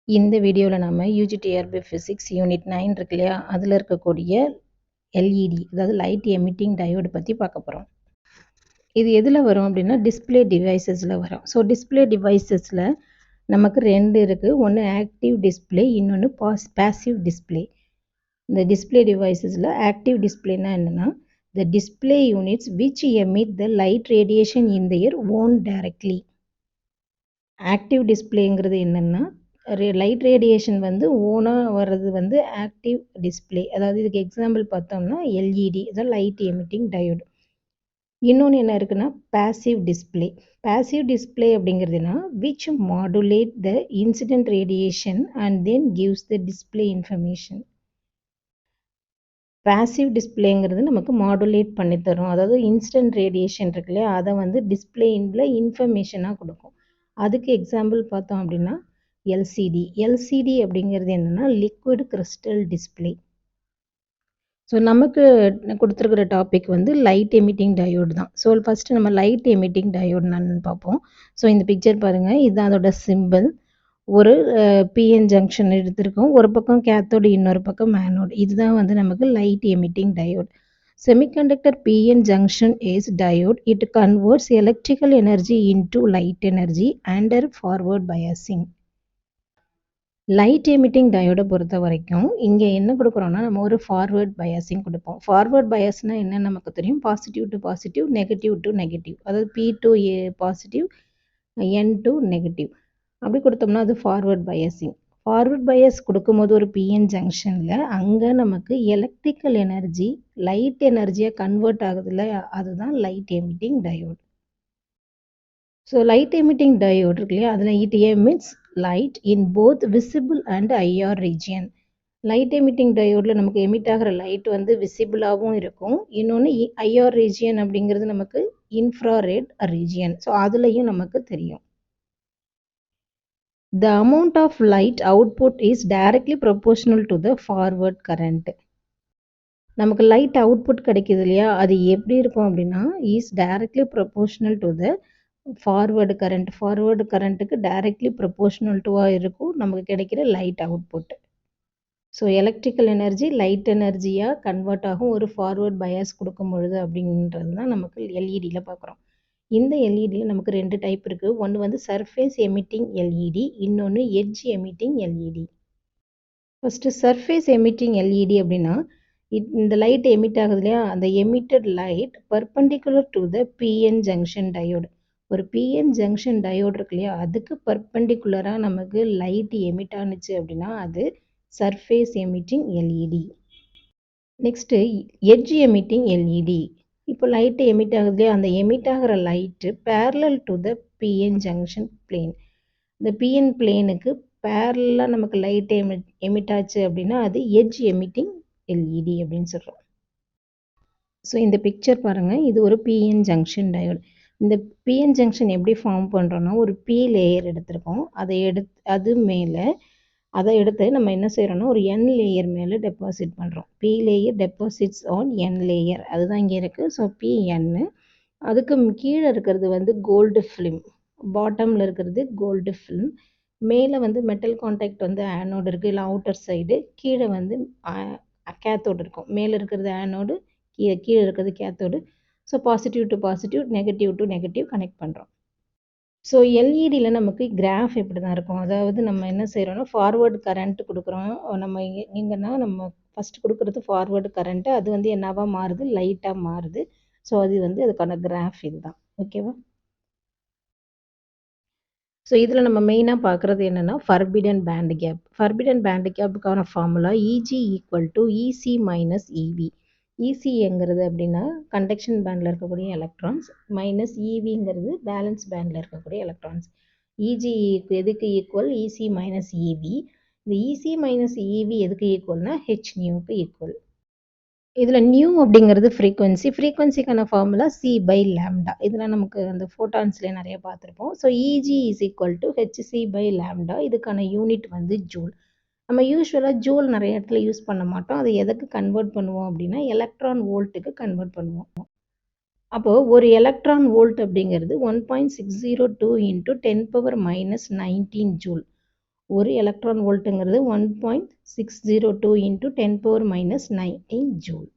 இந்த வீடியோவில் நம்ம யூஜிடிஆர்பி ஃபிசிக்ஸ் யூனிட் 9 இருக்கு இல்லையா, அதில் இருக்கக்கூடிய எல்இடி, அதாவது லைட் எமிட்டிங் டயோடு பற்றி பார்க்க போகிறோம். இது எதில் வரும் அப்படின்னா டிஸ்பிளே டிவைசஸில் வரும். ஸோ டிஸ்பிளே டிவைசஸில் நமக்கு ரெண்டு இருக்குது. ஒன்று ஆக்டிவ் டிஸ்பிளே, இன்னொன்று பாசிவ் டிஸ்பிளே. இந்த டிஸ்பிளே டிவைசஸில் ஆக்டிவ் டிஸ்பிளேனா என்னென்னா the display units which emit the light radiation in their own directly. Active டிஸ்பிளேங்கிறது என்னென்னா லைட் ரேடியேஷன் வந்து ஓனாக வர்றது வந்து ஆக்டிவ் டிஸ்பிளே. அதாவது இதுக்கு எக்ஸாம்பிள் பார்த்தோம்னா எல்இடி, அதாவது லைட் எமிட்டிங் டயோடு. இன்னொன்று என்ன இருக்குன்னா பாசிவ் டிஸ்பிளே. பாசிவ் டிஸ்பிளே அப்படிங்கிறதுனா which modulate the incident radiation and then gives the display information. Passive டிஸ்பிளேங்கிறது நமக்கு மாடுலேட் பண்ணி தரும். அதாவது இன்சிடென்ட் ரேடியேஷன் இருக்கு இல்லையா, அதை வந்து டிஸ்பிளேயில் இன்ஃபர்மேஷனாக கொடுக்கும். அதுக்கு எக்ஸாம்பிள் பார்த்தோம் அப்படின்னா எல்சிடி. எல்சிடி அப்படிங்கிறது என்னென்னா லிக்விட் கிறிஸ்டல் டிஸ்பிளே. ஸோ நமக்கு கொடுத்துருக்கிற டாபிக் வந்து லைட் எமிட்டிங் டயோடு தான். ஸோ ஃபஸ்ட்டு நம்ம லைட் எமிட்டிங் டயோடு என்னன்னு பார்ப்போம். ஸோ இந்த பிக்சர் பாருங்கள், இதுதான் அதோட சிம்பிள். ஒரு பிஎன் ஜங்ஷன் எடுத்திருக்கோம். ஒரு பக்கம் கேத்தோடு, இன்னொரு பக்கம் ஆனோடு. இதுதான் வந்து நமக்கு light emitting diode. Semiconductor PN junction is diode. It converts electrical energy into light energy under forward biasing. Light emitting டயோடை பொறுத்த வரைக்கும் இங்கே என்ன கொடுக்குறோன்னா நம்ம ஒரு ஃபார்வேர்ட் பயாசிங் கொடுப்போம். ஃபார்வேர்ட் பயாஸ்னால் என்ன நமக்கு தெரியும், positive to positive, negative to negative. அதாவது P to a positive, N to negative, அப்படி கொடுத்தோம்னா அது ஃபார்வேர்ட் பயாசிங். ஃபார்வர்ட் பயாஸ் கொடுக்கும்போது ஒரு பிஎன் ஜங்ஷனில் அங்கே நமக்கு எலக்ட்ரிக்கல் எனர்ஜி லைட் எனர்ஜியாக கன்வெர்ட் ஆகுதுல்ல, அதுதான் light emitting diode. So light emitting diode இருக்கு இல்லையா, அதில் it emits light in both visible and IR region. Light emitting டயோடில் நமக்கு எமிட் ஆகிற லைட் வந்து விசிபிளாகவும் இருக்கும். இன்னொன்று ஐஆர் ரீஜியன் அப்படிங்கிறது நமக்கு இன்ஃப்ராரெட் ரீஜியன். ஸோ அதுலேயும் நமக்கு தெரியும். The amount of light output is directly proportional to the forward current. நமக்கு லைட் அவுட்புட் கிடைக்குது இல்லையா, அது எப்படி இருக்கும் அப்படின்னா is directly proportional to the forward current. Forward கரண்ட்டுக்கு டைரக்ட்லி ப்ரொபோர்ஷனல் டுவாக இருக்கும் நமக்கு கிடைக்கிற light output. So electrical energy light எனர்ஜியாக கன்வெர்ட் ஆகும் ஒரு ஃபார்வேர்ட் பயாஸ் கொடுக்கும் பொழுது அப்படின்றது தான் நமக்கு எல்இடியில் பார்க்குறோம். இந்த எல்இடியில் நமக்கு ரெண்டு டைப் இருக்குது. ஒன்று வந்து சர்ஃபேஸ் எமிட்டிங் எல்இடி, இன்னொன்று edge emitting LED. First surface emitting LED அப்படின்னா இந்த லைட் எமிட் ஆகுது இல்லையா, அந்த emitted light perpendicular to the PN junction diode. ஒரு பிஎன் ஜங்ஷன் டயோடு இருக்கு இல்லையா, அதுக்கு பர்பண்டிகுலராக நமக்கு லைட் எமிட் ஆனிச்சு அப்படின்னா அது surface emitting LED. Next edge emitting LED. இப்போ லைட்டு எமிட் ஆகுது இல்லையா, அந்த எமிட் ஆகிற light parallel to the PN junction plane. இந்த பிஎன் பிளேனுக்கு பேரலாக நமக்கு லைட் எமிட் ஆச்சு அப்படின்னா அது எட்ஜ் எமிட்டிங் எல்இடி அப்படின்னு சொல்கிறோம். ஸோ இந்த பிக்சர் பாருங்கள், இது ஒரு பிஎன் ஜங்ஷன் டயோடு. இந்த பிஎன் ஜங்ஷன் எப்படி ஃபார்ம் பண்ணுறோன்னா ஒரு பி லேயர் எடுத்திருக்கோம். அது மேலே அதை எடுத்து நம்ம என்ன செய்கிறோன்னா ஒரு என் லேயர் மேலே டெபாசிட் பண்ணுறோம். P layer deposits on N layer, அதுதான் இங்கே இருக்குது. ஸோ பிஎன்னு, அதுக்கு கீழே இருக்கிறது வந்து கோல்டு ஃபிலிம், பாட்டமில் இருக்கிறது கோல்டு ஃபிலிம், மேலே வந்து மெட்டல் கான்டாக்ட் வந்து ஆனோடு இருக்குது, இல்லை அவுட்டர் சைடு, கீழே வந்து கேத்தோடு இருக்கும். மேலே இருக்கிறது ஆனோடு, கீழே இருக்கிறது cathode. So positive to positive, negative to negative connect பண்ணுறோம். ஸோ எல்இடியில் நமக்கு கிராஃப் இப்படி தான் இருக்கும். அதாவது நம்ம என்ன செய்கிறோன்னா ஃபார்வேர்டு கரண்ட் கொடுக்குறோம். நம்ம எங்கன்னா நம்ம ஃபஸ்ட்டு கொடுக்குறது ஃபார்வேர்டு கரண்ட்டு, அது வந்து என்னவா மாறுது, லைட்டாக மாறுது. ஸோ அது வந்து அதுக்கான கிராஃப் இது தான். ஓகேவா? ஸோ இதில் நம்ம மெயினாக பார்க்குறது என்னென்னா forbidden band gap. Forbidden band கேப்புக்கான formula E G equal to E C minus E V. இசிங்கிறது அப்படின்னா கண்டக்ஷன் பேண்டில் இருக்கக்கூடிய எலக்ட்ரான்ஸ், மைனஸ் இவிங்கிறது பேலன்ஸ் பேண்டில் இருக்கக்கூடிய எலக்ட்ரான்ஸ். இஜி எதுக்கு ஈக்குவல், இசி மைனஸ் இவி. இந்த இசி மைனஸ் இவி எதுக்கு ஈக்குவல்னா ஹெச் நியூக்கு ஈக்குவல். இதில் நியூ அப்படிங்கிறது ஃப்ரீக்வன்சி. ஃப்ரீக்வன்சிக்கான ஃபார்முலா சி பை லேம்டா. இதில் நமக்கு அந்த ஃபோட்டான்ஸ்லேயே நிறைய பார்த்துருப்போம். So E G is equal to H C by lambda. இதுக்கான யூனிட் வந்து ஜூல். நம்ம யூஸ்வலாக ஜூல் நிறைய இடத்துல யூஸ் பண்ண மாட்டோம். அதை எதுக்கு கன்வெர்ட் பண்ணுவோம் அப்படின்னா எலக்ட்ரான் வோல்ட்டுக்கு கன்வெர்ட் பண்ணுவோம். அப்போது ஒரு எலக்ட்ரான் வோல்ட் அப்படிங்கிறது 1.602 × 10⁻⁻19 ஜூல். ஒரு எலக்ட்ரான் வோல்ட்டுங்கிறது 1.602 into 10 power minus 19 ஜூல்.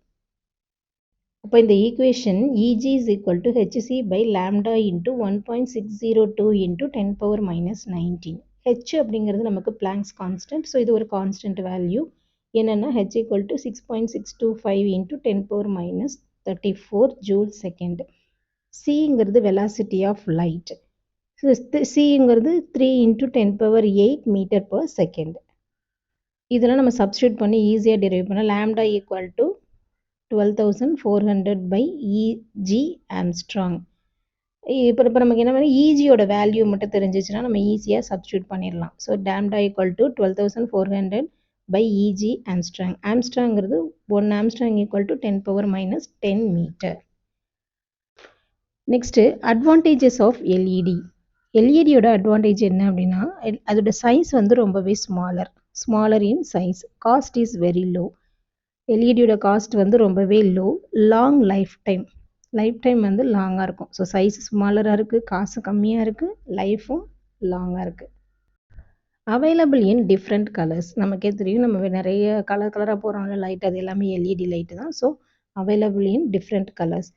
அப்போ இந்த equation Eg is equal to hc by lambda into 1.602 into 10 power minus 19. h அப்படிங்கிறது நமக்கு Planck's constant. ஸோ இது ஒரு கான்ஸ்டன்ட் வேல்யூ. என்னென்னா h equal to 6.625 into 10 power minus 34 joule second. cங்கிறது velocity of light. cங்கிறது 3 into 10 power 8 meter per second. இதெல்லாம் நம்ம substitute பண்ணி ஈஸியாக டெரைவ் பண்ண lambda equal to 12,400 by EG Armstrong. இப்போ நமக்கு என்ன மாதிரி EGயோட வேல்யூ மட்டும் தெரிஞ்சிச்சுன்னா நம்ம ஈஸியாக சப்ஸ்டியூட் பண்ணிடலாம். So lambda equal to 12,400 by EG Armstrong. ஆம்ஸ்ட்ராங்கிறது 1 angstrom equal to 10 power minus 10 meter. Next advantages of LED. எல்இடியோட அட்வான்டேஜ் என்ன அப்படின்னா அதோட சைஸ் வந்து ரொம்பவே smaller in size. Cost is very low. எல்இடியோட காஸ்ட் வந்து ரொம்பவே லோ. லாங் லைஃப் டைம் வந்து லாங்காக இருக்கும். ஸோ சைஸ் ஸ்மாலராக இருக்குது, காசு கம்மியாக இருக்குது, லைஃப்பும் லாங்காக இருக்குது. Available in different colours. நமக்கே தெரியும், நம்ம நிறைய கலராக போகிறோம்ல லைட், அது எல்லாமே எல்இடி லைட்டு தான். So available in different colours.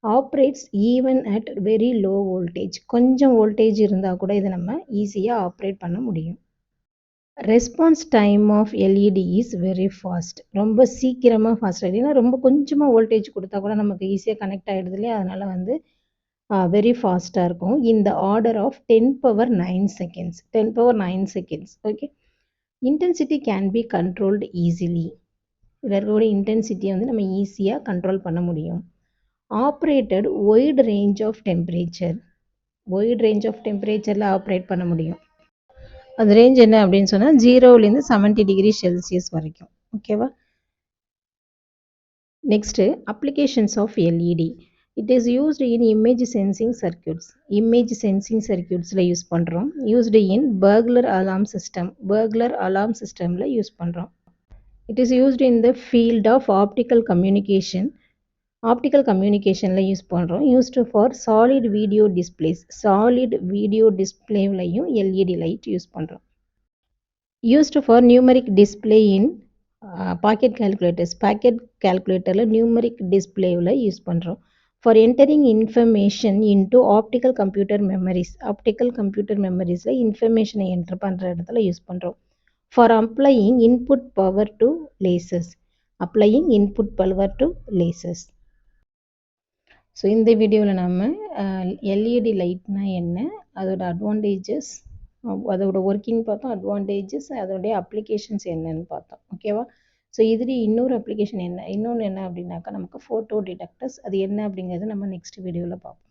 Operates even at very low voltage. கொஞ்சம் வோல்டேஜ் இருந்தால் கூட இதை நம்ம ஈஸியாக ஆப்ரேட் பண்ண முடியும். Response time of LED is very fast. ரொம்ப சீக்கிரமாக ஃபாஸ்ட் ஆகிடுது. ஏன்னா ரொம்ப கொஞ்சமாக வோல்டேஜ் கொடுத்தா கூட நமக்கு ஈஸியாக கனெக்ட் ஆகிடுது இல்லையா, அதனால் வந்து வெரி ஃபாஸ்ட்டாக இருக்கும். இந்த order of 10 power 9 seconds. 10 power 9 seconds. Okay. Intensity can be controlled easily. இதில் இருக்கக்கூடிய இன்டென்சிட்டியை வந்து நம்ம ஈஸியாக கண்ட்ரோல் பண்ண முடியும். Operated wide range of temperature. Wide range of டெம்பரேச்சரில் ஆப்ரேட் பண்ண முடியும். அந்த ரேஞ்ச் என்ன அப்படின்னு சொன்னால் 0லேருந்து 70 டிகிரி செல்சியஸ் வரைக்கும். ஓகேவா. Next applications of LED. It is used in image sensing circuits. Image sensing சர்க்யூட்ஸில் யூஸ் பண்ணுறோம். யூஸ்டு இன் பர்க்லர் அலார்ம் சிஸ்டமில் யூஸ் பண்ணுறோம். It is used in the field of optical கம்யூனிகேஷனில் யூஸ் பண்ணுறோம். யூஸ்டு ஃபார் சாலிட் வீடியோ டிஸ்பிளேவிலையும் LED light use பண்ணுறோம். Used for numeric display in pocket கால்குலேட்டரில் numeric டிஸ்பிளேவில் யூஸ் பண்ணுறோம். For entering information into optical computer மெமரிஸில் இன்ஃபர்மேஷனை என்டர் பண்ணுற இடத்துல யூஸ் பண்ணுறோம். For applying input power to lasers. So இந்த வீடியோவில் நம்ம எல்இடி லைட்னா என்ன, அதோட அட்வான்டேஜஸ், அதோட ஒர்க்கிங் பார்த்தோம், அட்வான்டேஜஸ், அதோடைய அப்ளிகேஷன்ஸ் என்னன்னு பார்த்தோம். ஓகேவா. ஸோ இதுலேயே இன்னொன்று என்ன அப்படின்னாக்கா நமக்கு ஃபோட்டோ டிடெக்டர்ஸ். அது என்ன அப்படிங்கிறது நம்ம நெக்ஸ்ட் வீடியோவில் பார்ப்போம்.